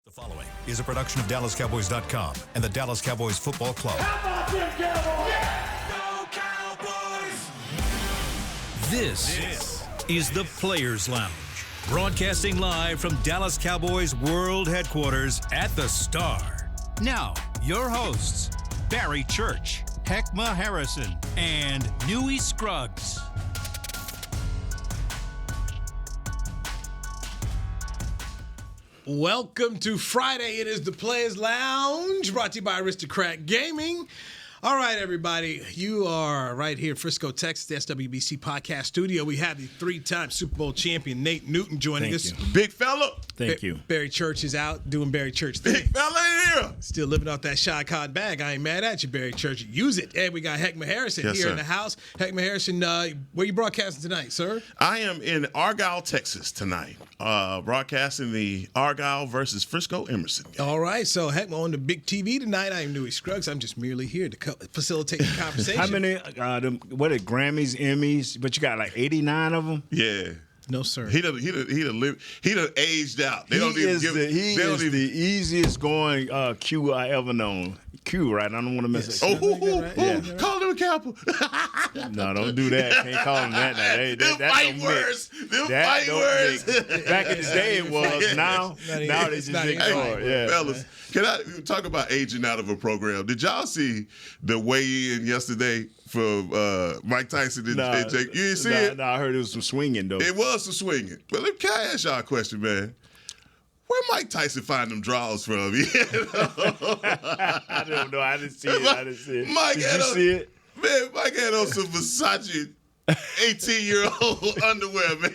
The following is a production of DallasCowboys.com and the Dallas Cowboys Football Club. How about them Cowboys? Yeah. Go Cowboys! This is the Players Lounge, broadcasting live from Dallas Cowboys World Headquarters at the Star. Now, your hosts, Barry Church, Hek'ma Harrison, and Newy Scruggs. Welcome to Friday. It is the Players Lounge, brought to you by Aristocrat Gaming. All right, everybody, you are right here, Frisco, Texas, the SWBC podcast studio. We have the three-time Super Bowl champion Nate Newton joining us. Big fella. Thank you. Barry Church is out doing Barry Church things. Big fella in here. Still living off that Shad Khan bag. I ain't mad at you, Barry Church. Use it. And we got Hek'ma Harrison Yes, here sir. in the house. Hek'ma Harrison, where you broadcasting tonight, sir? I am in Argyle, Texas tonight, broadcasting the Argyle versus Frisco Emerson game. All right, so Hek'ma on the big TV tonight. I am Newy Scruggs. I'm just merely here to facilitate the conversation. How many, what are Grammys, Emmys, but you got like 89 of them? Yeah. No, sir. He done aged out. They don't even give He is the easiest going Q I ever known. Q, right? I don't want to mess it. Oh, call him a Kappa. No, don't do that. Can't call him that. Them fight words. Back in the day it was. Now they just ignore it. Yeah. Fellas, can I talk about aging out of a program? Did y'all see the weigh-in yesterday for Mike Tyson and Jake? You didn't see it? No, I heard it was some swinging, though. It was some swinging. But can I ask y'all a question, man? Where Mike Tyson find them draws from? I don't know. I didn't see it. Mike Did you see it? Man, Mike had on some Versace 18-year-old underwear, man.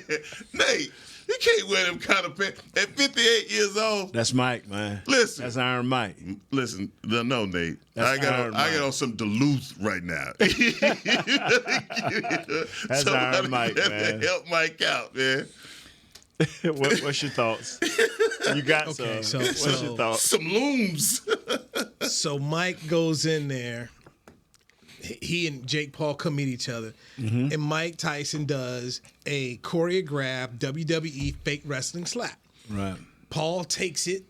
Nate, you can't wear them kind of pants. At 58 years old. That's Mike, man. Listen. That's Iron Mike. Listen, no, Nate. That's I got on some Duluth right now. That's Iron Mike, man. Help Mike out, man. What's your thoughts? You got Okay, some. so- What's your thoughts? Some looms. So Mike goes in there. He and Jake Paul come meet each other. And Mike Tyson does a choreographed WWE fake wrestling slap. Right. Paul takes it,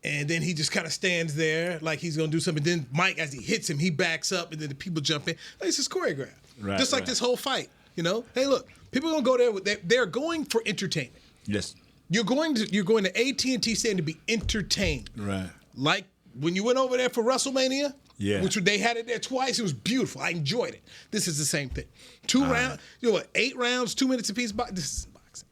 and then he just kind of stands there like he's going to do something. Then Mike, as he hits him, he backs up, and then the people jump in. Like, it's just choreographed. Right, just like right. this whole fight, you know? Hey, look, people are going to go there. They're going for entertainment. Yes. You're going to AT&T Stadium to be entertained. Right. Like when you went over there for WrestleMania, Yeah. which they had it there twice. It was beautiful. I enjoyed it. This is the same thing. 2 rounds, 8 rounds, 2 minutes apiece. This is boxing.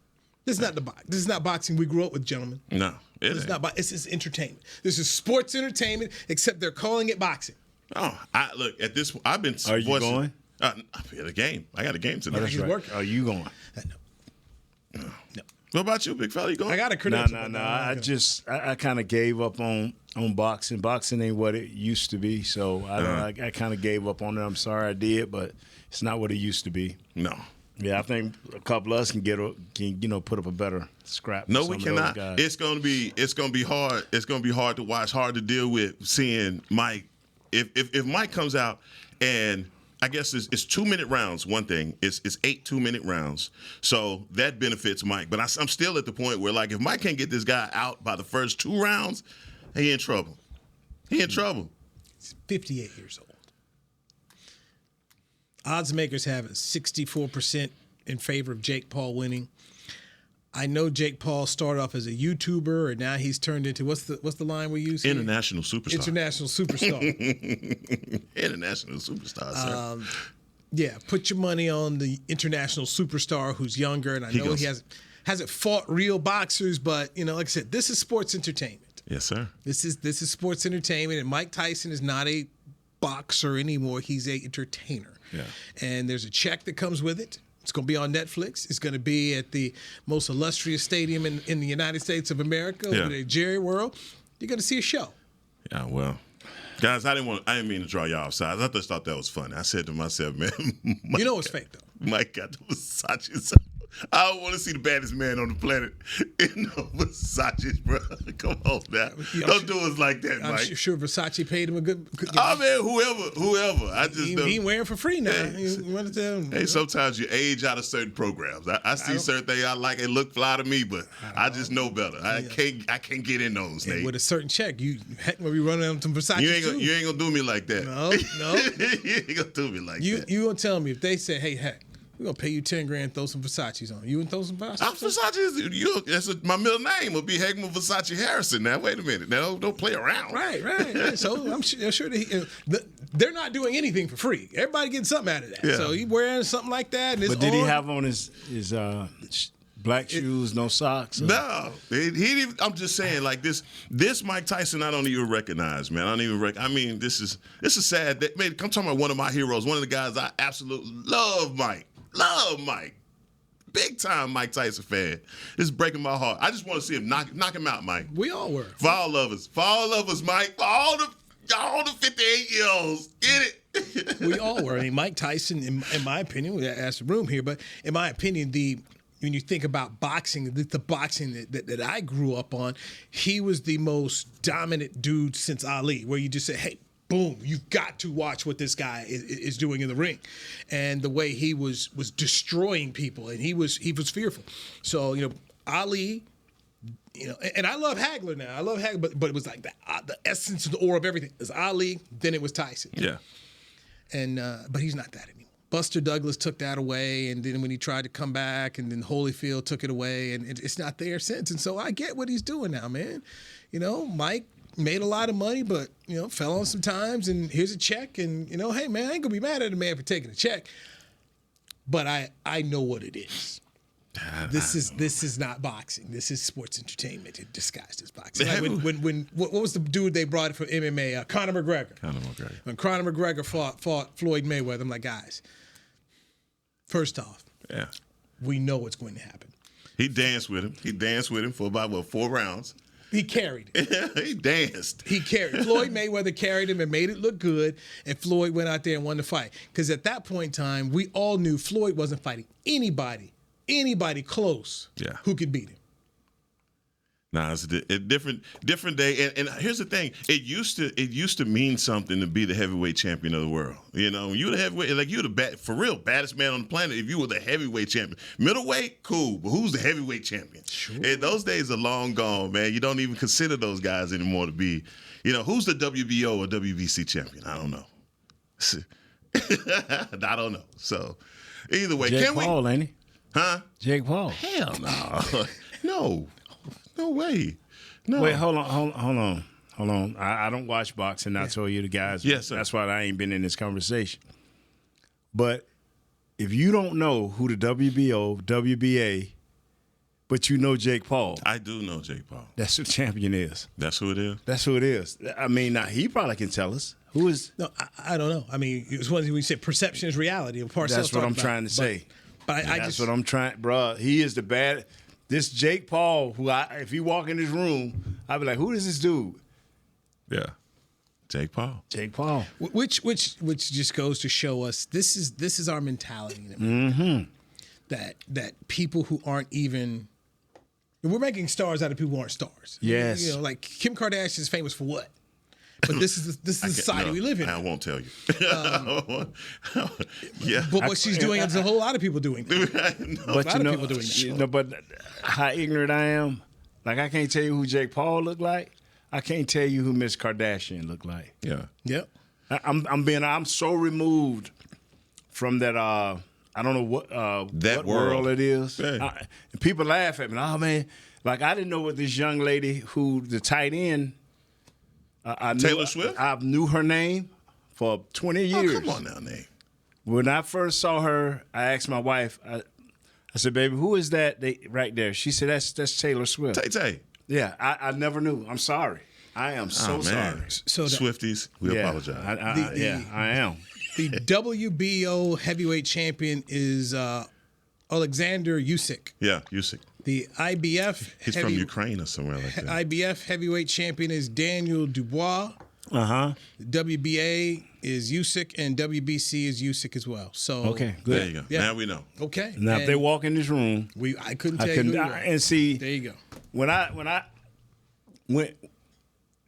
This is not the box. This is not boxing we grew up with, gentlemen. No, it This is ain't. not. This is entertainment. This is sports entertainment, except they're calling it boxing. Oh, look, at this, I've been Are you going? I'm at a game. I got a game tonight. He's working. Are you going? No. What about you, big fella? You going? I got a No, credential. no. I kind of gave up on boxing. Boxing ain't what it used to be, so I kind of gave up on it. I'm sorry I did, but it's not what it used to be. No. Yeah, I think a couple of us can put up a better scrap. No, with we some of those cannot. guys. It's gonna be hard. It's gonna be hard to watch, hard to deal with seeing Mike. If Mike comes out and I guess it's 2-minute rounds. One thing it's 8 2-minute rounds, so that benefits Mike. But I'm still at the point where, like, if Mike can't get this guy out by the first 2 rounds, he in trouble. He in trouble. He's 58 years old. Odds makers have it 64% in favor of Jake Paul winning. I know Jake Paul started off as a YouTuber, and now he's turned into what's the line we use here? International superstar. International superstar. International superstar, sir. Yeah, put your money on the international superstar who's younger, and I know he hasn't fought real boxers, but like I said, this is sports entertainment. Yes, sir. This is sports entertainment, and Mike Tyson is not a boxer anymore. He's a entertainer. Yeah. And there's a check that comes with it. It's going to be on Netflix. It's going to be at the most illustrious stadium in the United States of America, over there at Jerry World. You're going to see a show. Yeah, well, guys, I didn't mean to draw y'all off sides. I just thought that was funny. I said to myself, man, You know it's fake, though. Mike got the Versace. I don't want to see the baddest man on the planet in no Versace, bro. Come on now. Don't do us like that, Mike. I'm sure Versace paid him a good I mean, whoever. I just he don't. ain't wearing for free now. Hey, sometimes you age out of certain programs. I see certain things I like. It look fly to me, but I just know better. I can't get in those, Nate. With a certain check, you Hek'ma be running on some Versace You ain't gonna do me like that. No. You ain't gonna do me like that. You gonna tell me if they say, hey, Heck, we're gonna pay you $10,000, throw some Versaces on. You gonna throw some Versace? Versace. My middle name will be Hek'ma Versace Harrison. Now wait a minute. Now don't play around. Right. So I'm sure they're not doing anything for free. Everybody getting something out of that. Yeah. So he wearing something like that. And But did he have on his black shoes, no socks? No, he didn't. I'm just saying, like this Mike Tyson, I don't even recognize, man. I don't even I mean, this is sad. Man, I'm talking about one of my heroes, one of the guys I absolutely love, Mike. Big time Mike Tyson fan. This is breaking my heart. I just want to see him knock him out, Mike. We all were. For all of us, Mike. For all the 58-year-olds. Get it? We all were. I mean, Mike Tyson, in my opinion, we asked the room here, but in my opinion, when you think about boxing, the boxing that I grew up on, he was the most dominant dude since Ali, where you just say, hey, boom, you've got to watch what this guy is doing in the ring. And the way he was destroying people, and he was fearful. So, Ali, and I love Hagler now. I love Hagler, but it was like the essence of the aura of everything. It was Ali, then it was Tyson. Yeah. And but he's not that anymore. Buster Douglas took that away, and then when he tried to come back, and then Holyfield took it away, and it's not there since. And so I get what he's doing now, man. Mike made a lot of money, but fell on some times, and here's a check, and hey man, I ain't gonna be mad at a man for taking a check, but I know what it is. This is not boxing. This is sports entertainment disguised as boxing. Like what was the dude they brought from MMA? Conor McGregor. When Conor McGregor fought Floyd Mayweather, I'm like, guys, first off, we know what's going to happen. He danced with him for about 4 rounds. He carried him. He danced. He carried. Floyd Mayweather carried him and made it look good, and Floyd went out there and won the fight. Because at that point in time, we all knew Floyd wasn't fighting anybody close who could beat him. Nah, it's a different day. And here's the thing: it used to mean something to be the heavyweight champion of the world. When you were the heavyweight, like you're for real baddest man on the planet. If you were the heavyweight champion, middleweight, cool, but who's the heavyweight champion? Sure. And those days are long gone, man. You don't even consider those guys anymore to be. Who's the WBO or WBC champion? I don't know. I don't know. So either way, Jake Paul, ain't he? Huh? Jake Paul. Hell no. No way. No. Wait, hold on. I don't watch boxing. I told you the guys. Yes, sir. That's why I ain't been in this conversation. But if you don't know who the WBO, WBA, but you know Jake Paul. I do know Jake Paul. That's who the champion is. That's who it is? That's who it is. I mean, now he probably can tell us. Who is? No, I don't know. I mean, it was one thing we said perception is reality. That's what I'm trying to say. But that's what I'm trying, bro. He is the bad. This Jake Paul, if he walk in this room, I'd be like, who is this dude? Yeah, Jake Paul. Jake Paul. Which just goes to show us this is our mentality. That people who aren't even, we're making stars out of people who aren't stars. Yes. Like Kim Kardashian is famous for what? But this is the society we live in. I won't tell you. Yeah. But what she's doing is a whole lot of people doing that. But a lot of people doing that. But how ignorant I am, like I can't tell you who Jake Paul looked like. I can't tell you who Miss Kardashian looked like. Yeah. Yep. I'm so removed from that. I don't know what world it is. Hey. People laugh at me. Oh man, like I didn't know what this young lady who the tight end. Taylor Swift? I knew her name for 20 years. Oh, come on now, Nate. When I first saw her, I asked my wife, I said, baby, who is that right there? She said, that's Taylor Swift. Tay. Yeah, I never knew. I'm sorry. I am so sorry. So Swifties, we apologize. I am. The WBO heavyweight champion is Alexander Usyk. Yeah, Usyk. The IBF He's from Ukraine or somewhere like that. IBF heavyweight champion is Daniel Dubois. WBA is USIC and WBC is USIC as well. So Okay, good. There you go. Yeah. Now we know. Okay. Now, if And they walk in this room, I couldn't tell you who you are. and see, There you go. when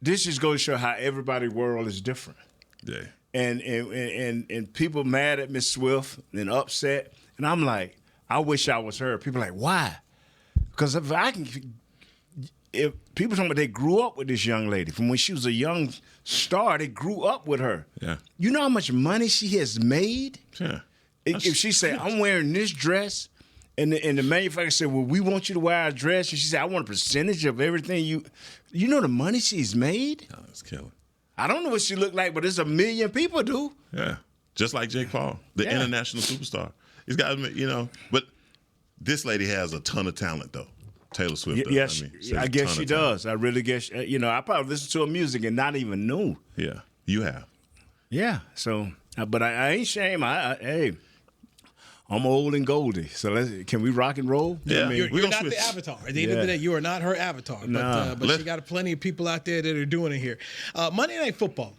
this just goes to show how everybody's world is different. Yeah. And people mad at Miss Swift and upset, and I'm like, I wish I was her. People are like, why? Because if people talking about they grew up with this young lady from when she was a young star, they grew up with her. Yeah. You know how much money she has made? Yeah. If she said, I'm wearing this dress, and the manufacturer said, well, we want you to wear a dress, and she said, I want a percentage of everything you know the money she's made? Oh, it's killing. I don't know what she looked like, but it's 1 million people do. Yeah. Just like Jake Paul, the international superstar. He's got, but this lady has a ton of talent, though. Taylor Swift does. Yes, I guess she does. I really guess, I probably listen to her music and not even knew. Yeah, you have. Yeah, so, but I ain't shame. Hey, I'm old and Goldie, so can we rock and roll? Yeah, You're not switch. the avatar. At the end of the day, you are not her avatar. Nah. But she got plenty of people out there that are doing it here. Monday Night Football.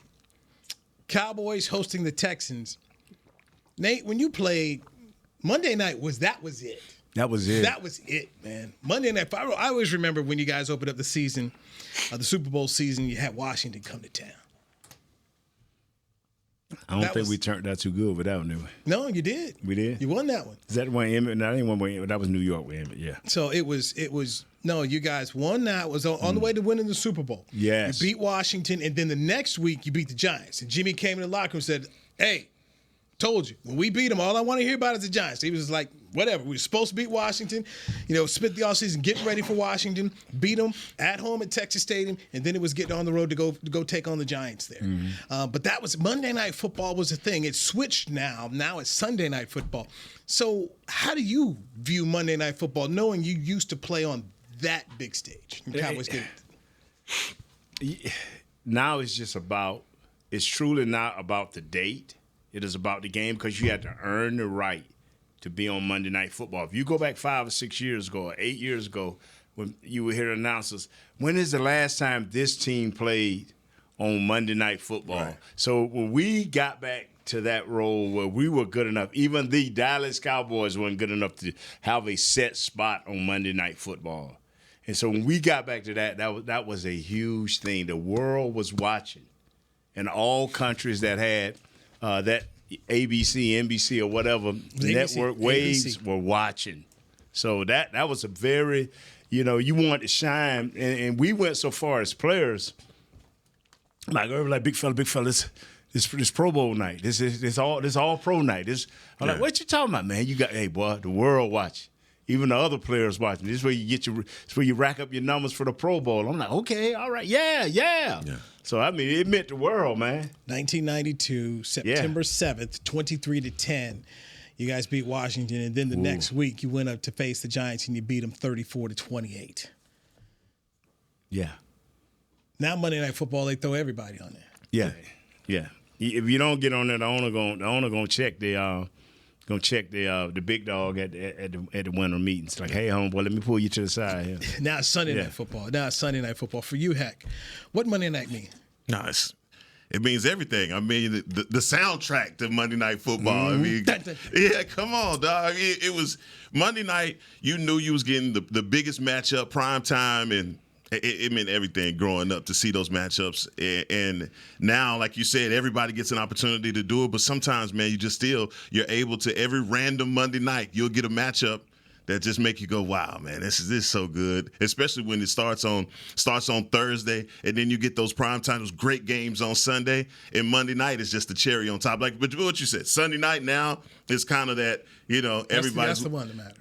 Cowboys hosting the Texans. Nate, when you played Monday night, that was it. That was it. That was it, man. Monday Night. I always remember when you guys opened up the season, the Super Bowl season. You had Washington come to town. I don't think we turned out too good with that one, did we? No, you did. We did? You won that one. Is that one Emmett? No, I didn't win Emmett. That was New York with Emmett, yeah. So it was. No, you guys won that. It was on the way to winning the Super Bowl. Yes. You beat Washington, and then the next week you beat the Giants. And Jimmy came in the locker room and said, hey, told you, when we beat them, all I want to hear about is the Giants. He was like, whatever. We were supposed to beat Washington. Spent the offseason getting ready for Washington, beat them at home at Texas Stadium, and then it was getting on the road to go take on the Giants there. Mm-hmm. But that was Monday Night Football was a thing. It switched now. Now it's Sunday Night Football. So how do you view Monday Night Football, knowing you used to play on that big stage? And Cowboys get it. Now it's truly not about the date. It is about the game because you had to earn the right to be on Monday Night Football. If you go back 5 or 6 years ago or 8 years ago, when you would hear announcers, when is the last time this team played on Monday Night Football? Right. So when we got back to that role where we were good enough, even the Dallas Cowboys weren't good enough to have a set spot on Monday Night Football. And so when we got back to that was a huge thing. The world was watching. And all countries that had that ABC, NBC, or whatever network waves were watching. So that was a very, you wanted to shine. And we went so far as players, like big fella, this Pro Bowl night. This all pro night. I'm like, what you talking about, man? You got, hey boy, the world watching. Even the other players watching. This is where it's where you rack up your numbers for the Pro Bowl. I'm like, okay, all right, yeah. So it meant the world, man. 1992, September 7th, 23-10. You guys beat Washington, and then the next week you went up to face the Giants and you beat them 34-28. Yeah. Now Monday Night Football, they throw everybody on there. Yeah. If you don't get on there, the owner gonna check the big dog at the winter meetings. Like, hey, homeboy, let me pull you to the side here. Now it's Sunday Night Football. For you, Heck, what Monday Night mean? No, it means everything. I mean, the soundtrack to Monday Night Football. I mean, yeah, come on, dog. It was Monday night. You knew you was getting the biggest matchup, prime time, and it meant everything growing up to see those matchups. And now, like you said, everybody gets an opportunity to do it. But sometimes, man, you're able to, every random Monday night, you'll get a matchup that just make you go, wow, man, this is so good. Especially when it starts on Thursday, and then you get those primetime, those great games on Sunday, and Monday night is just the cherry on top. Like, but what you said, Sunday night now is kind of that, everybody's that's the one that matters.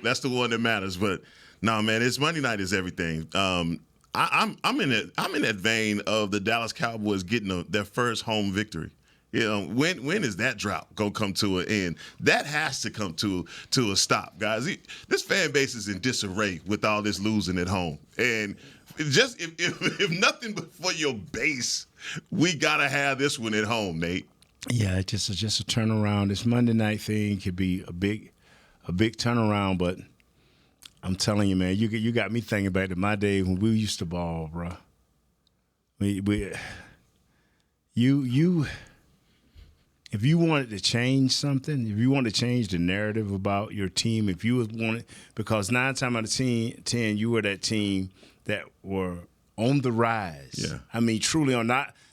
That's the one that matters. But no, man, it's Monday night is everything. I'm in that vein of the Dallas Cowboys getting their first home victory. When is that drought gonna come to an end? That has to come to a stop, guys. This fan base is in disarray with all this losing at home, and just if nothing but for your base, we gotta have this one at home, Nate. Yeah, it's just a turnaround. This Monday night thing could be a big turnaround, but I'm telling you, man, you got me thinking back to my day when we used to ball, bro. if you wanted to change something, if you wanted to change the narrative about your team, if you wanted, because 9 times out of 10, you were that team that were on the rise. Yeah. I mean, truly on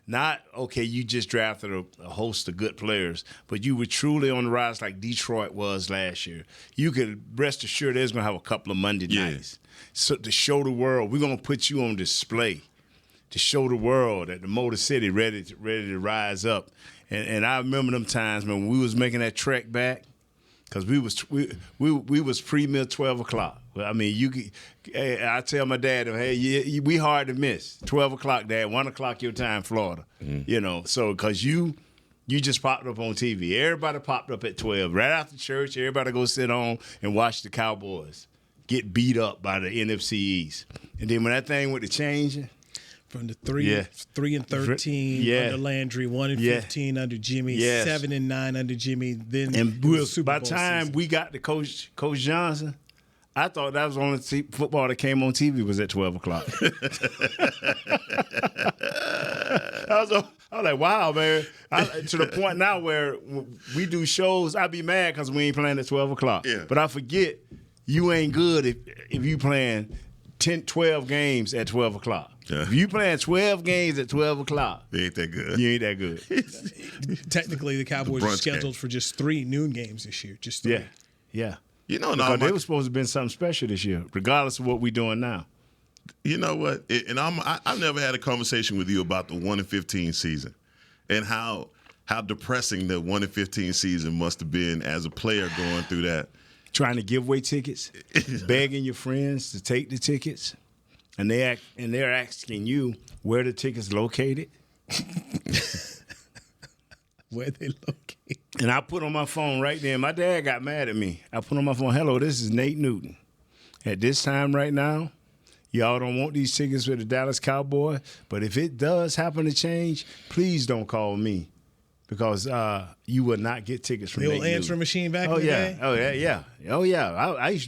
not okay, you just drafted a host of good players, but you were truly on the rise like Detroit was last year. You could rest assured there's going to have a couple of Monday nights. So to show the world, we're going to put you on display to show the world that the Motor City ready to rise up. And I remember them times when we was making that trek back, because we was pre-meal 12 o'clock. I mean, I tell my dad, hey, we hard to miss. 12 o'clock, Dad, 1 o'clock your time, Florida. Mm-hmm. You know, so because you just popped up on TV. Everybody popped up at 12. Right after church, everybody go sit on and watch the Cowboys get beat up by the NFC East. And then when that thing went to changing, from the 3 and 13 under Landry, 1 and 15 under Jimmy, 7 and 9 under Jimmy. Then by the time we got to Coach Johnson, I thought that was the only football that came on TV was at 12 o'clock. I was like, wow, man. To the point now where we do shows, I be mad because we ain't playing at 12 o'clock. Yeah. But I forget you ain't good if you playing 10, 12 games at 12 o'clock. Yeah. If you playing 12 games at 12 o'clock, they ain't that good. You ain't that good. Technically, the Cowboys are scheduled for just 3 noon games this year. Just 3. Yeah. You know, because they were supposed to have been something special this year, regardless of what we're doing now. You know what? And I've never had a conversation with you about the 1 and 15 season and how depressing the 1 and 15 season must have been as a player going through that. Trying to give away tickets, begging your friends to take the tickets. And they're asking you where the ticket's located. Where they located. And I put on my phone right there. My dad got mad at me. I put on my phone, hello, this is Nate Newton. At this time right now, y'all don't want these tickets for the Dallas Cowboys, but if it does happen to change, please don't call me because you will not get tickets from Nate Newton. The old answering machine back in the day? Oh, yeah. I used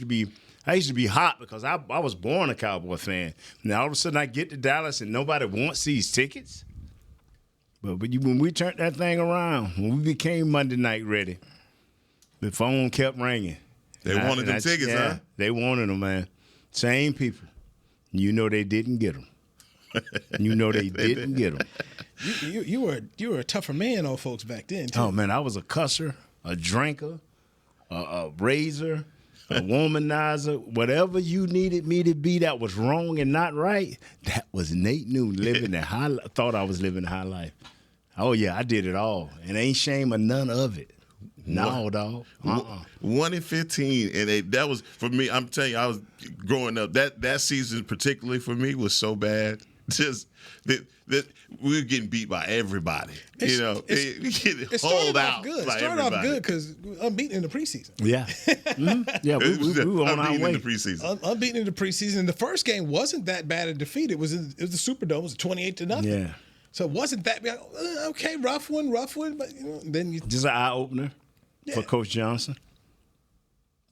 to be hot because I was born a Cowboy fan. Now all of a sudden I get to Dallas and nobody wants these tickets. But when we turned that thing around, when we became Monday night ready, the phone kept ringing. They wanted them tickets, huh? They wanted them, man. Same people. You know they didn't get them. You know they didn't get them. You were a tougher man, old folks, back then, too. Oh, man, I was a cusser, a drinker, a raiser, a womanizer, whatever you needed me to be that was wrong and not right, that was Nate Newton living the high life. Thought I was living the high life. Oh, yeah, I did it all. And ain't shame of none of it. No, dog. 1 and 15, and that was, for me, I'm telling you, I was growing up, that season particularly for me was so bad. Just that we were getting beat by everybody. It started off good. It started off good because unbeaten in the preseason. Yeah. Mm-hmm. Yeah, we were on our way. In the preseason. Unbeaten in the preseason. The first game wasn't that bad a defeat. It was the Superdome. It was 28-0. Yeah. So it wasn't that bad. Okay, rough one, but then you just an eye opener for Coach Johnson.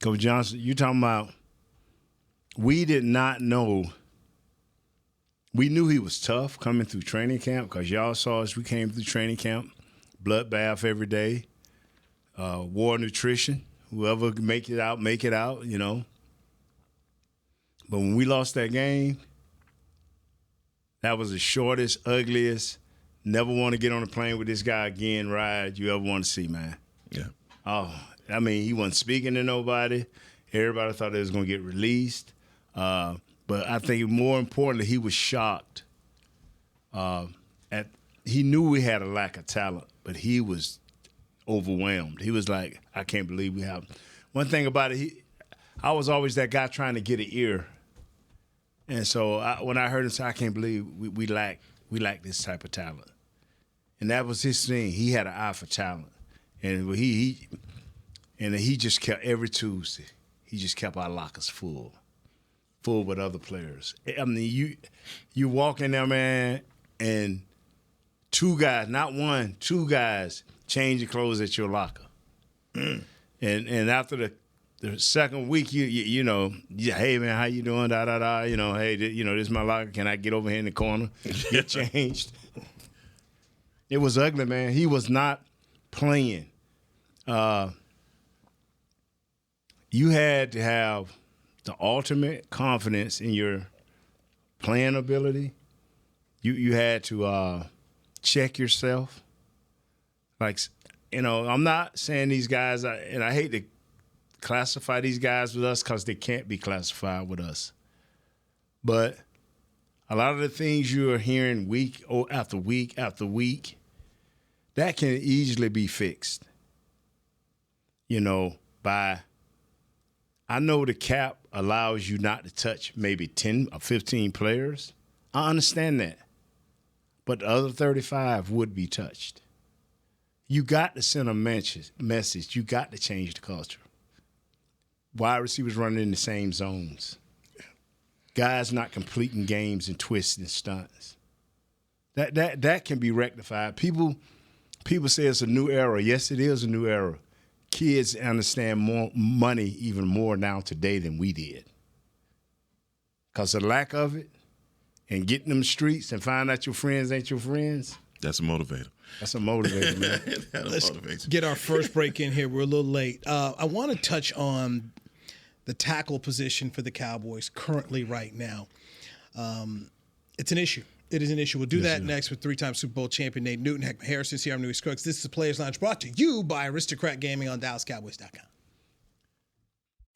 Coach Johnson, you talking about? We did not know. We knew he was tough coming through training camp because y'all saw us. We came through training camp, bloodbath every day, war nutrition. Whoever make it out, you know. But when we lost that game, that was the shortest, ugliest, never want to get on a plane with this guy again ride you ever want to see, man. Yeah. Oh, I mean, he wasn't speaking to nobody. Everybody thought they was going to get released. But I think more importantly, he was shocked. He knew we had a lack of talent, but he was overwhelmed. He was like, I can't believe we have. One thing about it, I was always that guy trying to get an ear. And so when I heard him say, I can't believe we lack this type of talent. And that was his thing. He had an eye for talent. And he just kept, every Tuesday, he just kept our lockers full with other players. I mean, you walk in there, man, and 2 guys, not 1, 2 guys change your clothes at your locker. And after the second week, you know, hey man, how you doing? You know, hey, this is my locker. Can I get over here in the corner, get changed? It was ugly, man. He was not playing. You had to have the ultimate confidence in your playing ability. You had to check yourself. Like, I'm not saying these guys, and I hate to classify these guys with us because they can't be classified with us. But a lot of the things you are hearing week after week after week, that can easily be fixed. I know the cap allows you not to touch maybe 10 or 15 players. I understand that. But the other 35 would be touched. You got to send a message. You got to change the culture. Wide receivers running in the same zones. Guys not completing games and twists and stunts. That can be rectified. People say it's a new era. Yes, it is a new era. Kids understand more money even more now today than we did. Because the lack of it and getting them streets and find out your friends ain't your friends. That's a motivator. That's a motivator, man. Let's get our first break in here. We're a little late. I want to touch on the tackle position for the Cowboys currently right now. It's an issue. It is an issue. We'll do that next with three-time Super Bowl champion Nate Newton. Hek'ma Harrison's here. I'm Newy. This is the Players Lounge, brought to you by Aristocrat Gaming on DallasCowboys.com.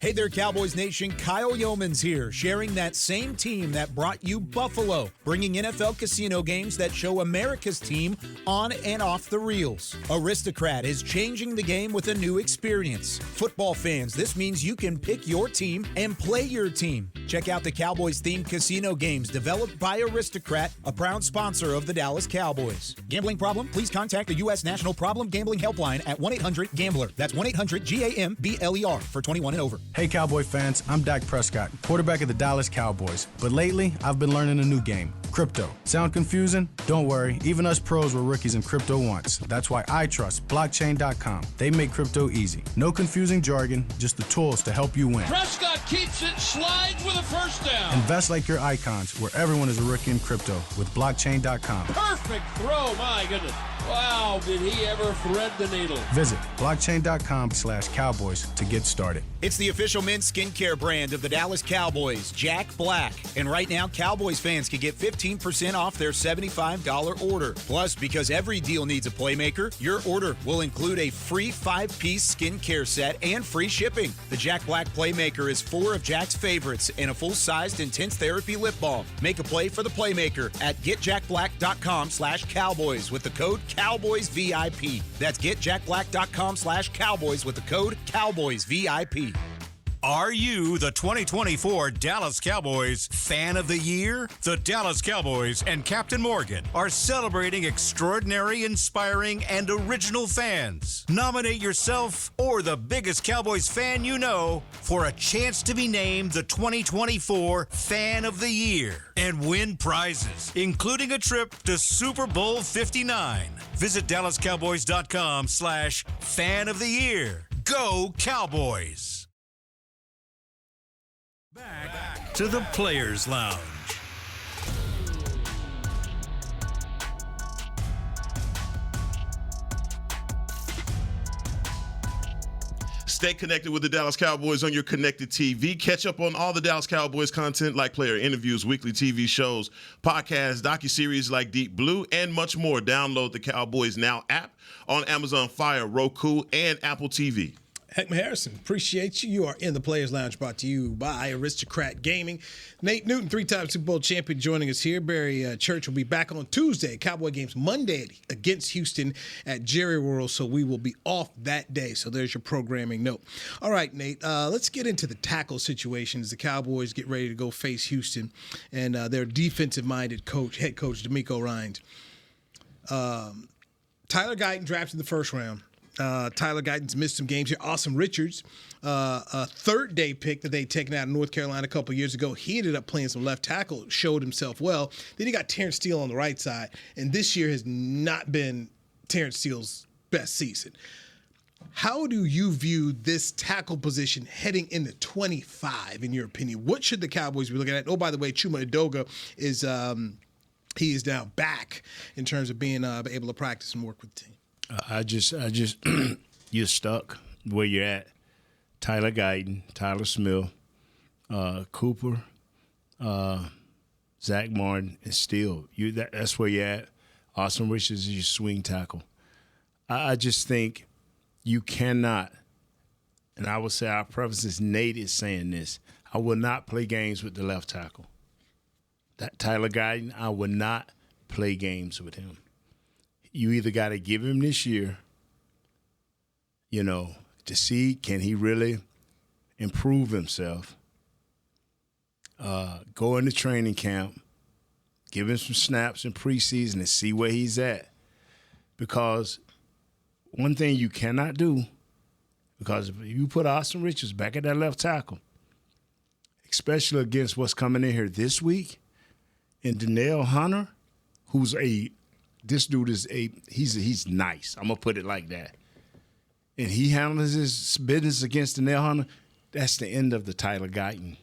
Hey there, Cowboys Nation. Kyle Yeoman's here, sharing that same team that brought you Buffalo, bringing NFL casino games that show America's team on and off the reels. Aristocrat is changing the game with a new experience. Football fans, this means you can pick your team and play your team. Check out the Cowboys-themed casino games developed by Aristocrat, a proud sponsor of the Dallas Cowboys. Gambling problem? Please contact the U.S. National Problem Gambling Helpline at 1-800-GAMBLER. That's 1-800-GAMBLER for 21 and over. Hey Cowboy fans, I'm Dak Prescott, quarterback of the Dallas Cowboys. But lately, I've been learning a new game, crypto. Sound confusing? Don't worry, even us pros were rookies in crypto once. That's why I trust blockchain.com. They make crypto easy. No confusing jargon, just the tools to help you win. Prescott keeps it, slides with a first down. Invest like your icons, where everyone is a rookie in crypto with blockchain.com. Perfect throw, my goodness. Wow, did he ever thread the needle. Visit blockchain.com/Cowboys to get started. It's the official men's skincare brand of the Dallas Cowboys, Jack Black. And right now, Cowboys fans can get 15% off their $75 order. Plus, because every deal needs a playmaker, your order will include a free 5-piece skincare set and free shipping. The Jack Black Playmaker is 4 of Jack's favorites and a full-sized intense therapy lip balm. Make a play for the playmaker at getjackblack.com/Cowboys with the code CowboysVIP. That's getjackblack.com/Cowboys with the code CowboysVIP. Are you the 2024 Dallas Cowboys Fan of the Year? The Dallas Cowboys and Captain Morgan are celebrating extraordinary, inspiring, and original fans. Nominate yourself or the biggest Cowboys fan you know for a chance to be named the 2024 Fan of the Year and win prizes, including a trip to Super Bowl 59. Visit DallasCowboys.com/Fan of the Year. Go Cowboys! Back to the Players Lounge. Stay connected with the Dallas Cowboys on your connected TV. Catch up on all the Dallas Cowboys content like player interviews, weekly TV shows, podcasts, docuseries like Deep Blue, and much more. Download the Cowboys Now app on Amazon Fire, Roku, and Apple TV. Hek'ma Harrison, appreciate you. You are in the Players Lounge, brought to you by Aristocrat Gaming. Nate Newton, 3-time Super Bowl champion, joining us here. Barry Church will be back on Tuesday. Cowboy games Monday against Houston at Jerry World, so we will be off that day. So there's your programming note. All right, Nate, let's get into the tackle situation as the Cowboys get ready to go face Houston and their defensive-minded head coach, DeMeco Ryans. Tyler Guyton drafted in the first round. Tyler Guyton's missed some games here. Awesome Richards, a third-day pick that they'd taken out of North Carolina a couple years ago. He ended up playing some left tackle, showed himself well. Then he got Terrence Steele on the right side, and this year has not been Terrence Steele's best season. How do you view this tackle position heading into 25, in your opinion? What should the Cowboys be looking at? Oh, by the way, Chuma Edoga is he is now back in terms of being able to practice and work with the team. I just, you're stuck where you're at. Tyler Guyton, Tyler Smith, Cooper, Zach Martin, and Steele. That's where you're at. Austin Richards is your swing tackle. I just think you cannot, and I would say our preface is Nate is saying this, I will not play games with the left tackle. That Tyler Guyton, I will not play games with him. You either got to give him this year, to see can he really improve himself, go into training camp, give him some snaps in preseason and see where he's at. Because one thing you cannot do, because if you put Austin Richards back at that left tackle, especially against what's coming in here this week, and Danielle Hunter, he's nice. I'm going to put it like that. And he handles his business against Danielle Hunter, that's the end of the Tyler Guyton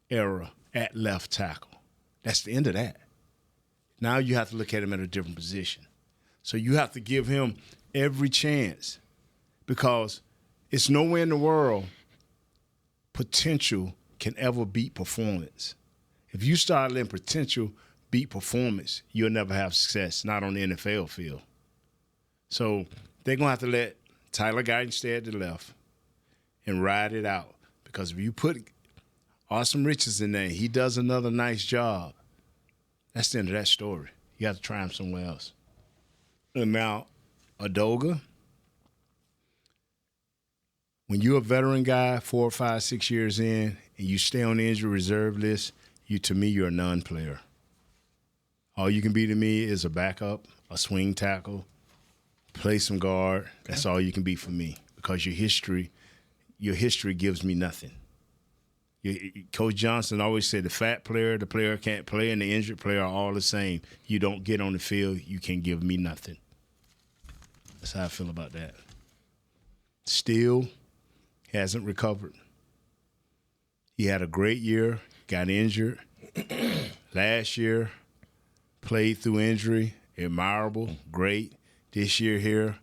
era at left tackle. That's the end of that. Now you have to look at him at a different position. So you have to give him every chance because it's nowhere in the world potential can ever beat performance. If you start letting potential beat performance, you'll never have success, not on the NFL field. So they're going to have to let Tyler Guyton stay at the left and ride it out. Because if you put Austin Richards in there, he does another nice job, that's the end of that story. You have to try him somewhere else. And now, Adoga, when you're a veteran guy, 4, 5, 6 years in, and you stay on the injury reserve list, to me, you're a non-player. All you can be to me is a backup, a swing tackle, play some guard. That's all you can be for me because your history gives me nothing. Coach Johnson always said the fat player, the player can't play, and the injured player are all the same. You don't get on the field, you can give me nothing. That's how I feel about that. Steele hasn't recovered. He had a great year, got injured. Last year, played through injury, admirable, great. This year here.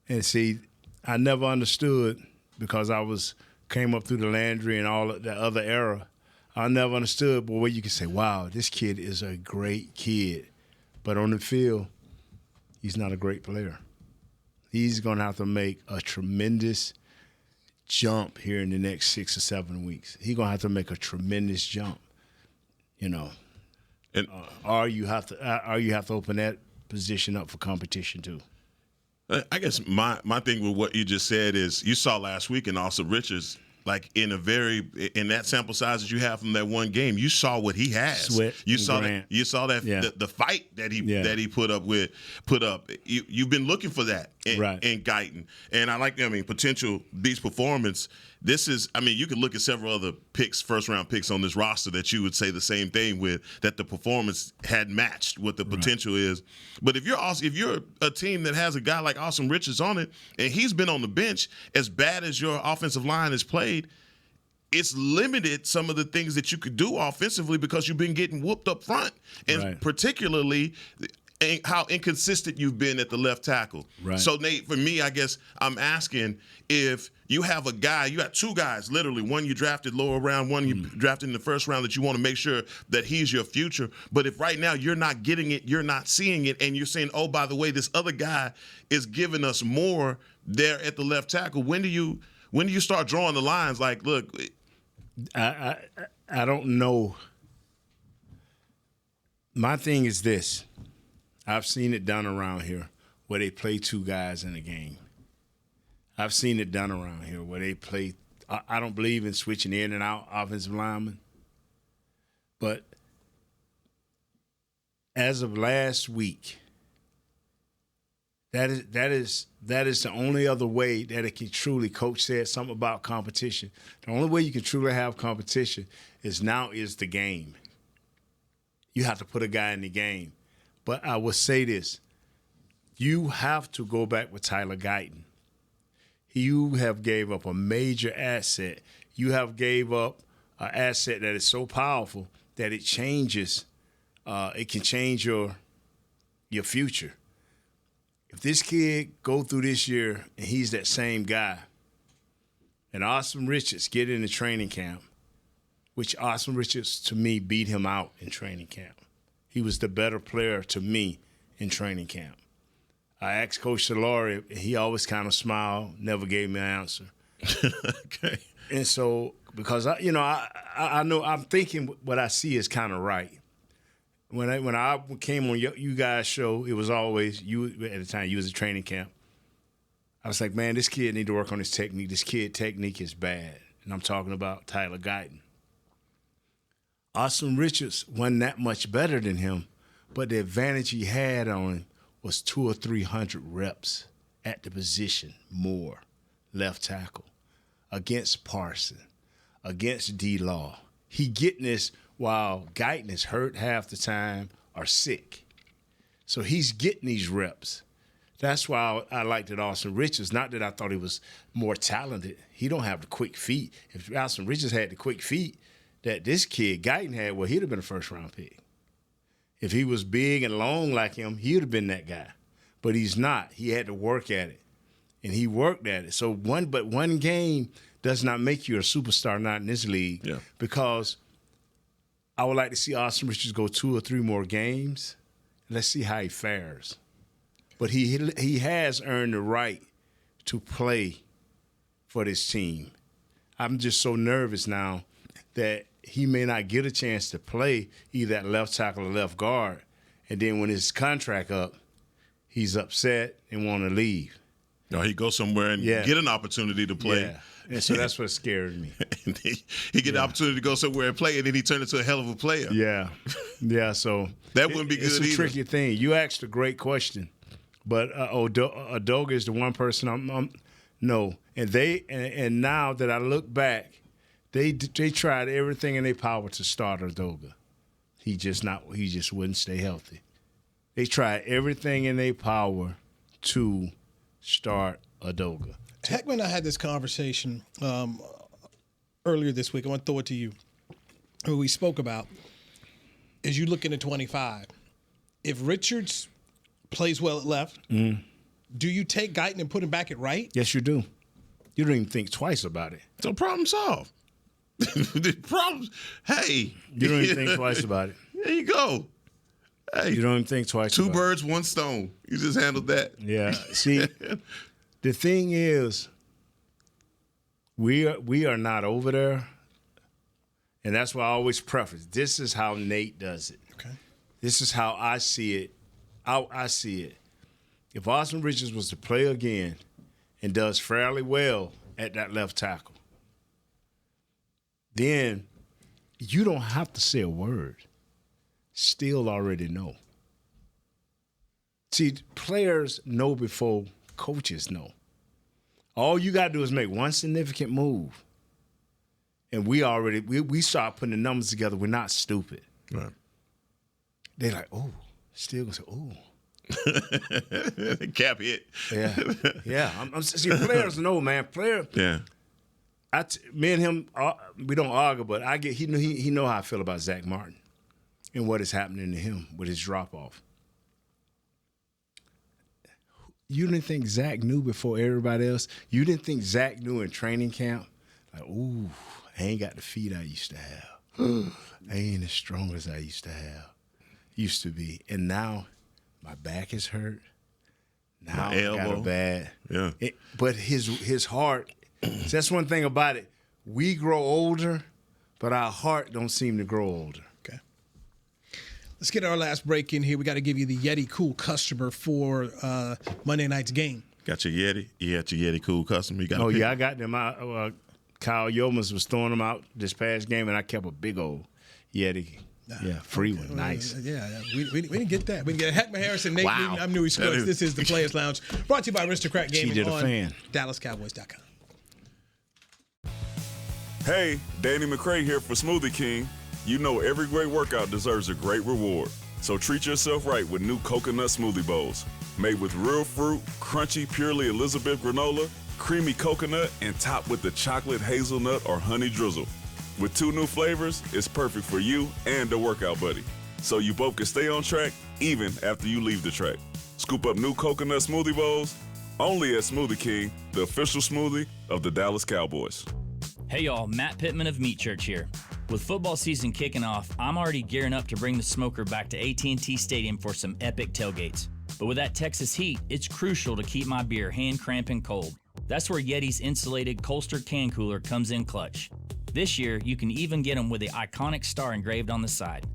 And see, I never understood because came up through the Landry and all of the other era. I never understood, but where you can say, wow, this kid is a great kid. But on the field, he's not a great player. He's going to have to make a tremendous jump here in the next 6 or 7 weeks. He's going to have to make a tremendous jump, And or you have to open that position up for competition too. I guess my thing with what you just said is you saw last week in Austin Richards, like in that sample size that you have from that one game, you saw what he has. You saw that the fight that he put up. You've been looking for that in Guyton, and I like potential beats performance. This is, you could look at several other picks, first-round picks on this roster that you would say the same thing with, that the performance had matched what the potential is. But if you're a team that has a guy like Austin Richards on it, and he's been on the bench, as bad as your offensive line has played, it's limited some of the things that you could do offensively because you've been getting whooped up front, and particularly how inconsistent you've been at the left tackle. Right. So, Nate, for me, I guess I'm asking if you have a guy, you got two guys, literally, one you drafted lower round, one you drafted in the first round that you want to make sure that he's your future. But if right now you're not getting it, you're not seeing it, and you're saying, oh, by the way, this other guy is giving us more there at the left tackle, when do you start drawing the lines? Like, look, I don't know. My thing is this. I've seen it done around here where they play two guys in a game. I've seen it done around here where they play. I don't believe in switching in and out offensive linemen. But as of last week, that is the only other way that it can truly, Coach said something about competition. The only way you can truly have competition is the game. You have to put a guy in the game. But I will say this. You have to go back with Tyler Guyton. You have gave up a major asset. You have gave up an asset that is so powerful that it changes it can change your future. If this kid go through this year and he's that same guy, and Austin Richards get into training camp, which Austin Richards, to me, beat him out in training camp. He was the better player to me in training camp. I asked Coach Solari, and he always kind of smiled, never gave me an answer. Okay. And so, because I know I'm thinking what I see is kind of right. When I came on you guys' show, it was always you at the time. You was at training camp. I was like, man, this kid need to work on his technique. This kid technique is bad, and I'm talking about Tyler Guyton. Austin Richards wasn't that much better than him, but the advantage he had on him was 200 or 300 reps at the position more, left tackle, against Parson, against D-Law. He getting this while Guyton is hurt half the time or sick. So he's getting these reps. That's why I liked it Austin Richards. Not that I thought he was more talented. He don't have the quick feet. If Austin Richards had the quick feet that this kid Guyton had, well, he'd have been a first-round pick. If he was big and long like him, he would have been that guy. But he's not. He had to work at it, and he worked at it. So one game does not make you a superstar, not in this league, because I would like to see Austin Richards go 2 or 3 more games. Let's see how he fares. But he has earned the right to play for this team. I'm just so nervous now that he may not get a chance to play either at left tackle or left guard. And then when his contract up, he's upset and want to leave. No, he goes somewhere and get an opportunity to play. Yeah. And so that's what scared me. And he get the opportunity to go somewhere and play, and then he turned into a hell of a player. Yeah. Yeah, so that wouldn't be good either. It's a tricky thing. You asked a great question. But Udoga is the one person no. And now that I look back, they tried everything in their power to start Udoga. He just wouldn't stay healthy. They tried everything in their power to start Udoga. Hek'ma and I had this conversation earlier this week. I want to throw it to you. What we spoke about is you look into 25. If Richards plays well at left, do you take Guyton and put him back at right? Yes, you do. You don't even think twice about it. So problem solved. The problems. Hey, you don't even think twice about it. There you go. Hey, you don't even think twice. Two birds, one stone. You just handled that. Yeah. See, the thing is, we are not over there, and that's why I always preface. This is how Nate does it. Okay. This is how I see it. I see it. If Austin Richards was to play again and does fairly well at that left tackle, then you don't have to say a word. Still already know. See, players know before coaches know. All you got to do is make one significant move. And we start putting the numbers together. We're not stupid. Right. They're like, oh, still going to say, oh. Cap hit. Yeah. Yeah. See, players know, man. Yeah. Me and him, we don't argue, but he know how I feel about Zach Martin and what is happening to him with his drop-off. You didn't think Zach knew before everybody else? You didn't think Zach knew in training camp? Like, ooh, I ain't got the feet I used to have. I ain't as strong as I used to be. And now my back is hurt. Now I got a bad. Yeah. But his heart, that's one thing about it. We grow older, but our heart don't seem to grow older. Okay. Let's get our last break in here. We got to give you the Yeti Cool customer for Monday night's game. Got your Yeti? You got your Yeti Cool customer? I got them. Kyle Yeomans was throwing them out this past game, and I kept a big old Yeti. Yeah, free one. Nice. Yeah. We didn't get that. We didn't get Hek'ma Harrison, Nate Wow. Newy. I'm Newy Scruggs. This is the Players Lounge, brought to you by Aristocrat Gaming on fan. DallasCowboys.com. Hey, Danny McCray here for Smoothie King. You know every great workout deserves a great reward. So treat yourself right with new coconut smoothie bowls. Made with real fruit, crunchy, purely Elizabeth granola, creamy coconut, and topped with the chocolate hazelnut or honey drizzle. With 2 new flavors, it's perfect for you and a workout buddy. so you both can stay on track even after you leave the track. Scoop up new coconut smoothie bowls only at Smoothie King, the official smoothie of the Dallas Cowboys. Hey y'all, Matt Pittman of Meat Church here. With football season kicking off, I'm already gearing up to bring the smoker back to AT&T Stadium for some epic tailgates. But with that Texas heat, it's crucial to keep my beer hand cramping cold. That's where Yeti's insulated Colster can cooler comes in clutch. This year, you can even get them with the iconic star engraved on the side.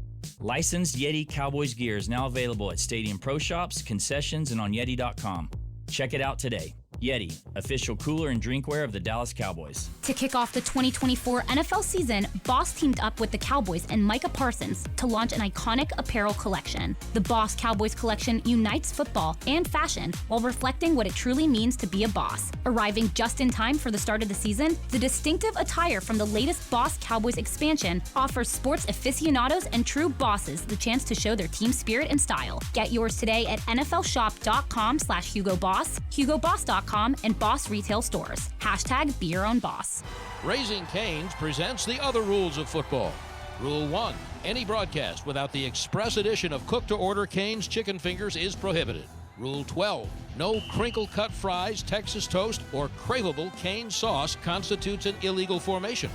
Licensed Yeti Cowboys gear is now available at Stadium Pro Shops, concessions, and on Yeti.com. Check it out today. Yeti, official cooler and drinkware of the Dallas Cowboys. To kick off the 2024 NFL season, Boss teamed up with the Cowboys and Micah Parsons to launch an iconic apparel collection. The Boss Cowboys collection unites football and fashion while reflecting what it truly means to be a boss. Arriving just in time for the start of the season, the distinctive attire from the latest Boss Cowboys expansion offers sports aficionados and true bosses the chance to show their team spirit and style. Get yours today at nflshop.com/HugoBoss, HugoBoss.com, and Boss retail stores. # be your own boss. Raising Cane's presents the other rules of football. Rule 1, any broadcast without the express edition of cook-to-order Cane's chicken fingers is prohibited. Rule 12, no crinkle-cut fries, Texas toast, or craveable Cane sauce constitutes an illegal formation.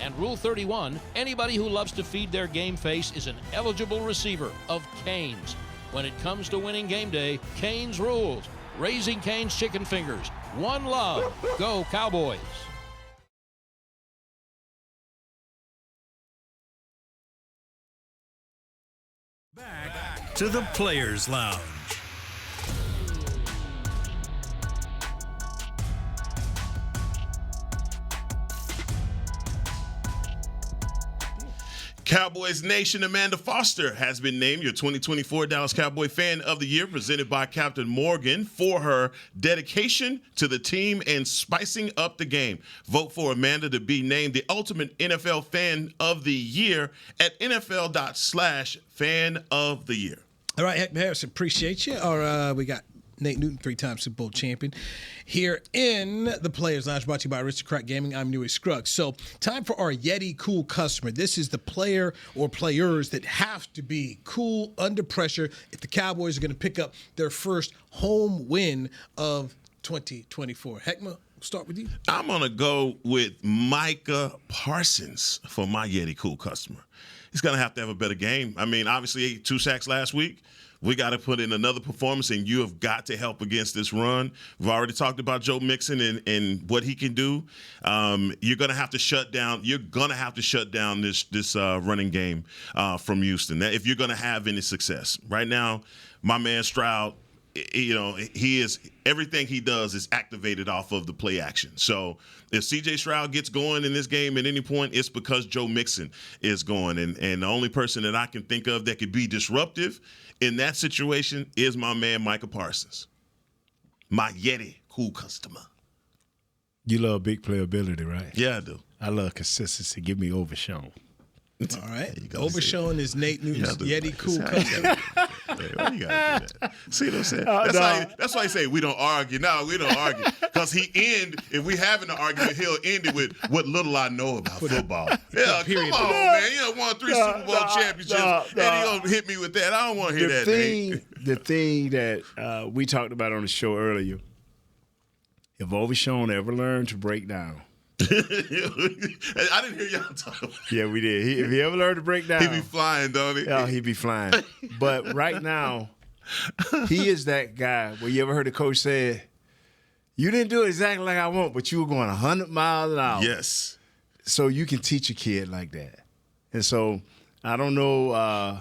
And Rule 31, anybody who loves to feed their game face is an eligible receiver of Cane's. When it comes to winning game day, Cane's rules. Raising Cane's chicken fingers. One love. Go Cowboys. Back to the Players Lounge. Cowboys Nation, Amanda Foster has been named your 2024 Dallas Cowboy Fan of the Year, presented by Captain Morgan for her dedication to the team and spicing up the game. Vote for Amanda to be named the ultimate NFL Fan of the Year at NFL./Fan of the Year. All right, Hek'ma Harris, appreciate you. We got Nate Newton, 3-time Super Bowl champion, here in the Players Lounge, brought to you by Aristocrat Gaming. I'm Newy Scruggs. So, time for our Yeti Cool customer. This is the player or players that have to be cool under pressure if the Cowboys are going to pick up their first home win of 2024. Hek'ma, we'll start with you. I'm going to go with Micah Parsons for my Yeti Cool customer. He's going to have a better game. I mean, obviously, 2 sacks last week. We got to put in another performance, and you have got to help against this run. We've already talked about Joe Mixon and what he can do. You're going to have to shut down. You're going to have to shut down this running game from Houston if you're going to have any success. Right now, my man Stroud, he is everything he does is activated off of the play action. So if C.J. Stroud gets going in this game at any point, it's because Joe Mixon is going. And the only person that I can think of that could be disruptive in that situation is my man Micah Parsons, my Yeti Cool customer. You love big playability, right? Yeah, I do. I love consistency. Give me Overshown. All right. Overshown is Nate Newton's Yeti Cool customer. Why you gotta do that? See what I'm saying? That's why I say we don't argue. No, we don't argue. Because if we having an argument, he'll end it with what little I know about football. Yeah, come on, man. You won 3 Super Bowl championships, and he gonna hit me with that. I don't want to hear that, Nate. The thing that we talked about on the show earlier, if Overshown ever learned to break down, I didn't hear y'all talk about it. Yeah, we did. If he ever learned to break down, he'd be flying, don't he? Yeah, he'd be flying. But right now, he is that guy where you ever heard the coach say, you didn't do it exactly like I want, but you were going 100 miles an hour. Yes. So you can teach a kid like that. And so I don't know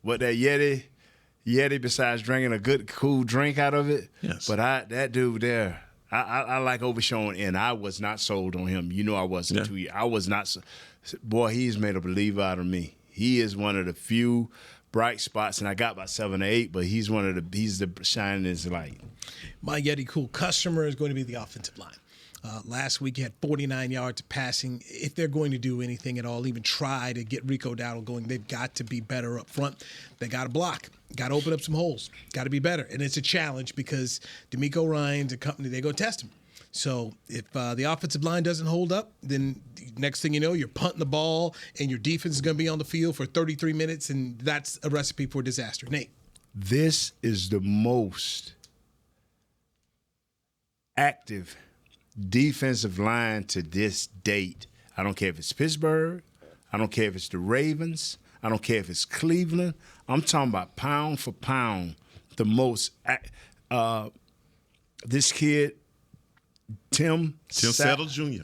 what that Yeti, besides drinking a good, cool drink out of it. Yes. But that dude there, I like Overshown, and I was not sold on him. You know I wasn't 2 years. I was not. Boy, he's made a believer out of me. He is one of the few bright spots, and I got about 7 or 8, but he's the shiningest light. My Yeti Cool customer is going to be the offensive line. Last week, he had 49 yards of passing. If they're going to do anything at all, even try to get Rico Dowdle going, they've got to be better up front. They got to block. Got to open up some holes. Got to be better. And it's a challenge because DeMeco Ryans and company, they go test him. So if the offensive line doesn't hold up, then next thing you know, you're punting the ball and your defense is going to be on the field for 33 minutes, and that's a recipe for disaster. Nate. This is the most active defensive line to this date. I don't care if it's Pittsburgh. I don't care if it's the Ravens. I don't care if it's Cleveland. I'm talking about pound for pound, the most this kid, Tim Settle Jr.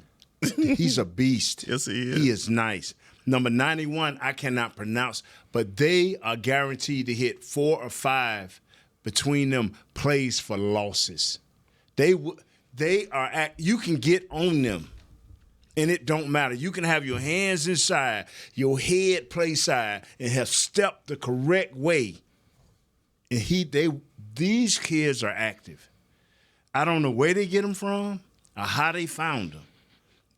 He's a beast. Yes, he is. He is nice. Number 91, I cannot pronounce, but they are guaranteed to hit 4 or 5 between them plays for losses. They are you can get on them, and it don't matter. You can have your hands inside, your head play side, and have stepped the correct way. And these kids are active. I don't know where they get them from or how they found them.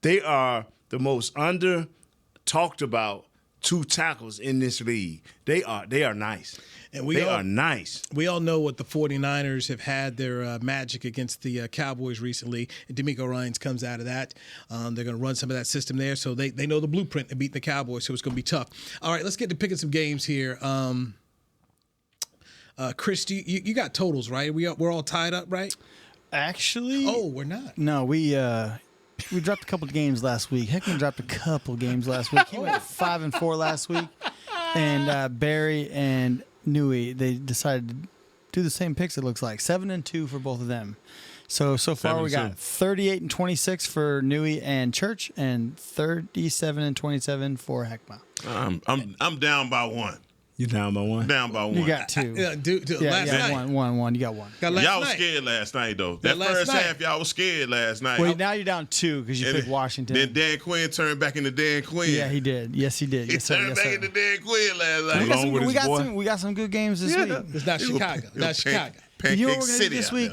They are the most talked about 2 tackles in this league. They are nice. And they are nice. We all know what the 49ers have had their magic against the Cowboys recently. And D'Amico Ryans comes out of that. They're going to run some of that system there. So they know the blueprint to beat the Cowboys, so it's going to be tough. All right, let's get to picking some games here. Chris, you got totals, right? We're all tied up, right? Actually, we're not. No, we dropped a couple of games last week. Hek'ma dropped a couple games last week. He went 5-4 last week, and Barry and Newy, they decided to do the same picks. It looks like 7-2 for both of them. So far we got 38-26 for Newy and Church, and 37-27 for Hek'ma. I'm down by 1. You down by 1? Down by 1. You got 2. Last night. One. You got 1. Y'all was scared last night, though. That first half, y'all was scared last night. Well, now you're down 2 because you picked Washington. Then Dan Quinn turned back into Dan Quinn. Yeah, he did. Yes, he did. He turned back into Dan Quinn last night. We got some good games this week. It's not Chicago. Not Chicago. You know what we're going to do this week?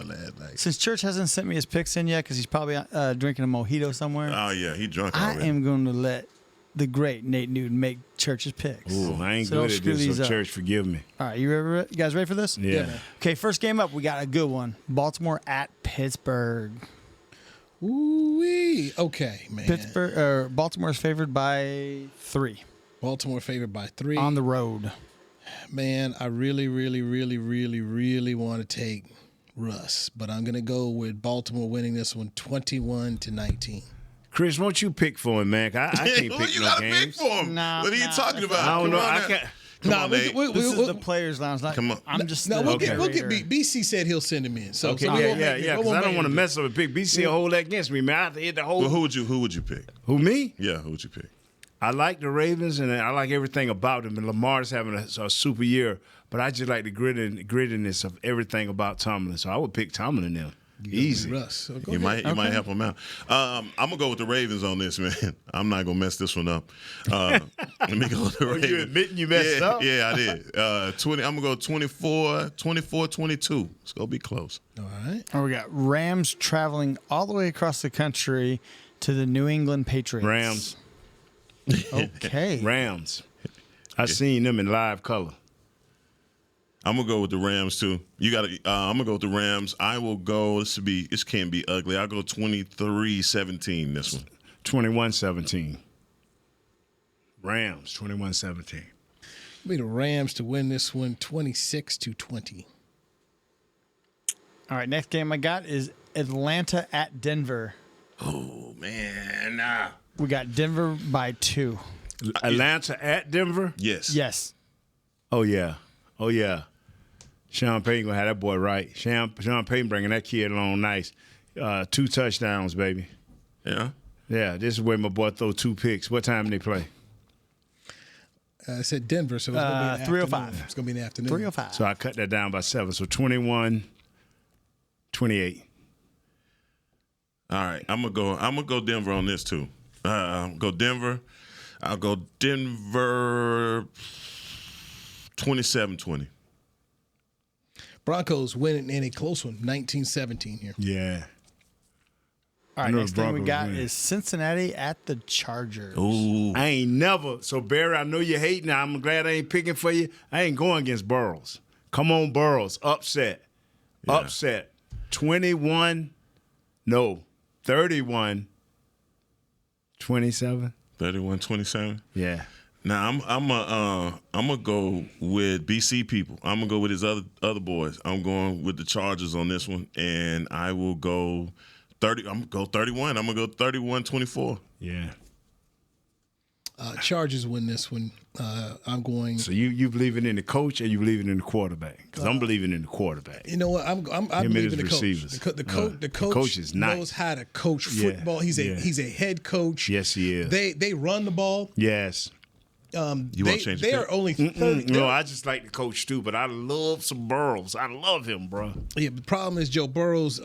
Since Church hasn't sent me his picks in yet because he's probably drinking a mojito somewhere. Oh, yeah, he drunk already. I am going to let the great Nate Newton make Church's picks. Ooh, I ain't good at this, so Church, forgive me. All right, you guys ready for this? Yeah. Okay, first game up, we got a good one. Baltimore at Pittsburgh. Ooh-wee. Okay, man. Baltimore's favored by 3. Baltimore favored by 3. On the road. Man, I really, really, really, really, really want to take Russ, but I'm going to go with Baltimore winning this one 21-19. Chris, won't you pick for him, man? I can't pick no games. You got to pick for him. What are you talking about? I don't know. I can't. This is the Players Lounge. Come on. I'm just we'll get BC said he'll send him in. So, okay, yeah. Because I don't want to mess up a pick. BC will hold that against me, man. I have to hit the whole. Well, who would you pick? Who, me? Yeah, who would you pick? I like the Ravens, and I like everything about them. And Lamar's having a super year, but I just like the grittiness of everything about Tomlin. So I would pick Tomlin now. Easy. Russ. So you might help him out. I'm gonna go with the Ravens on this, man. I'm not gonna mess this one up. Let me go with the Ravens. You admitting you messed up? Yeah, I did. I'm gonna go 24-22. It's gonna be close. All right. And we got Rams traveling all the way across the country to the New England Patriots. Rams. Okay. Rams. I seen them in live color. I'm gonna go with the Rams too. I'm gonna go with the Rams. I will go. This can't be ugly. I'll go 23-17. This one. 21-17. Rams. 21-17. Be the Rams to win this one 26-20. All right. Next game I got is Atlanta at Denver. Oh man. We got Denver by 2. Atlanta at Denver? Yes. Yes. Oh yeah. Sean Payton gonna have that boy right. Sean Payton bringing that kid along nice. 2 touchdowns, baby. Yeah. Yeah. This is where my boy throw 2 picks. What time they play? I said Denver, so it's gonna be 3:05. It's gonna be in the afternoon. 3:05. So I cut that down by 7. So 21-28. All right. I'm gonna go Denver on this too. Go Denver. I'll go Denver 27-20. Broncos winning in a close one, 19-17 here. Yeah. All right, next thing we got is Cincinnati at the Chargers. Ooh. I ain't never. So, Barry, I know you hate now. I'm glad I ain't picking for you. I ain't going against Burrows. Come on, Burrows. Upset. Yeah. Upset. 21. No. 31-27. 31-27. Yeah. Now I'm gonna go with BC people. I'm gonna go with his other boys. I'm going with the Chargers on this one, and I will go 30. I'm gonna go 31. I'm gonna go 31-24. Yeah. Chargers win this one. I'm going. So you believing in the coach, or you believing in the quarterback? Because I'm believing in the quarterback. You know what? I believe in the receivers. coach. The coach is nice. knows how to coach football. He's a head coach. Yes, he is. They run the ball. Yes. You want to change They the are pick? only 30. No, I just like the coach too, but I love some Burrows. I love him, bro. Yeah, but the problem is Joe Burrows.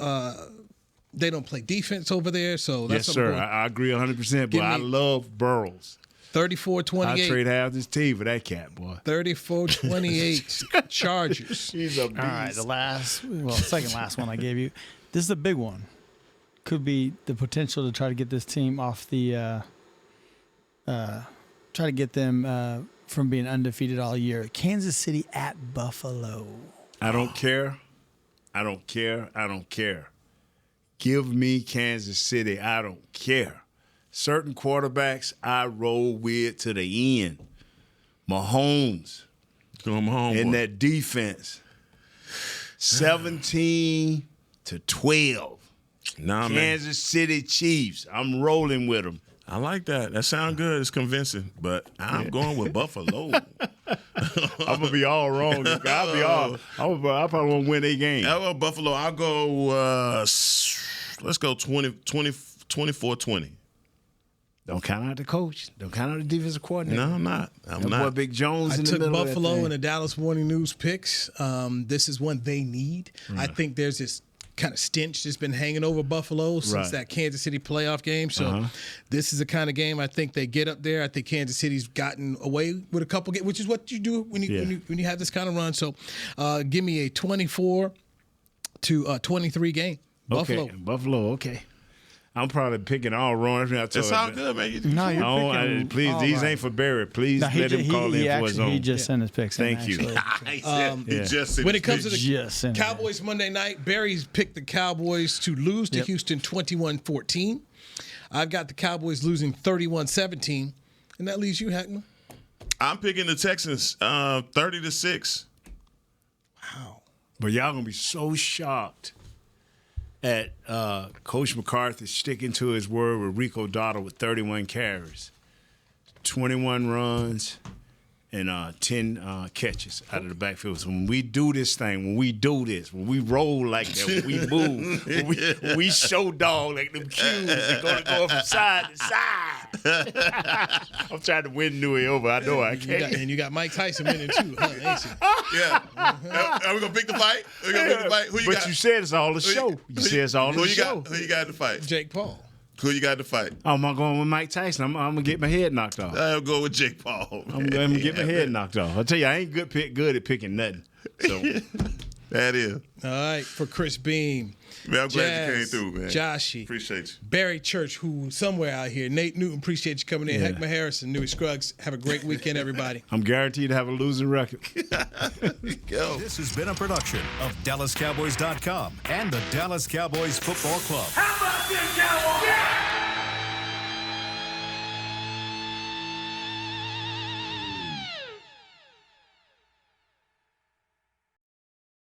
They don't play defense over there, so that's yes, sir. I agree 100%. But I love Burrows. 34-28. I trade half this team for that cat, boy. 34-28 Chargers. He's a beast. All right, second last one I gave you. This is a big one. Could be the potential to try to get this team off the try to get them from being undefeated all year. Kansas City at Buffalo. I don't care. I don't care. I don't care. Give me Kansas City. I don't care. Certain quarterbacks I roll with to the end. Mahomes. And that defense. 17-12. Kansas City Chiefs. I'm rolling with them. I like that. That sounds good. It's convincing, but I'm going with Buffalo. I'm gonna be all wrong. I probably won't win a game. I'll go Buffalo. I'll go. Let's go 24-20. Don't count out the coach. Don't count out the defensive coordinator. No, I'm not. Boy Big Jones in the took middle Buffalo of that in the Dallas Morning News picks. This is one they need. I think there's this kind of stench that's been hanging over Buffalo since that Kansas City playoff game. So this is the kind of game I think they get up there. I think Kansas City's gotten away with a couple games, which is what you do when you have this kind of run. So give me a 24-23 game. Buffalo. Okay. Buffalo, okay. I'm probably picking all wrong. It's all good, man. Please, these ain't for Barry. Please let him call in for his own. He just sent his picks. Thank you. When it comes to the Cowboys Monday night, Barry's picked the Cowboys to lose to Houston 21-14. I've got the Cowboys losing 31-17. And that leaves you, Hek'ma. I'm picking the Texans 30-6. Wow. But y'all going to be so shocked at Coach McCarthy sticking to his word with Rico Dotto with 31 carries, 21 runs, and 10 catches out of the backfield. So when we do this thing, when we roll like that, when we move, when we show dog like them cues, they're going to go from side to side. I'm trying to win Newy over. I know I can't. And you got Mike Tyson winning too, huh? Ain't you? Yeah. Are we going to pick the fight? Who you got? You said it's all the show. You said it's all the show. Who you got in the fight? Jake Paul. Who you got to fight? I'm not going with Mike Tyson. I'm going to get my head knocked off. I'll go with Jake Paul. I'm going to get my head knocked off. I'll tell you, I ain't good at picking nothing. So that is. All right, for Chris Beam. Man, I'm glad you came through, man. Joshy. Appreciate you. Barry Church, who somewhere out here. Nate Newton, appreciate you coming in. Yeah. Hek'ma Harrison, Newy Scruggs. Have a great weekend, everybody. I'm guaranteed to have a losing record. Go. This has been a production of DallasCowboys.com and the Dallas Cowboys Football Club. How about them Cowboys? Yeah!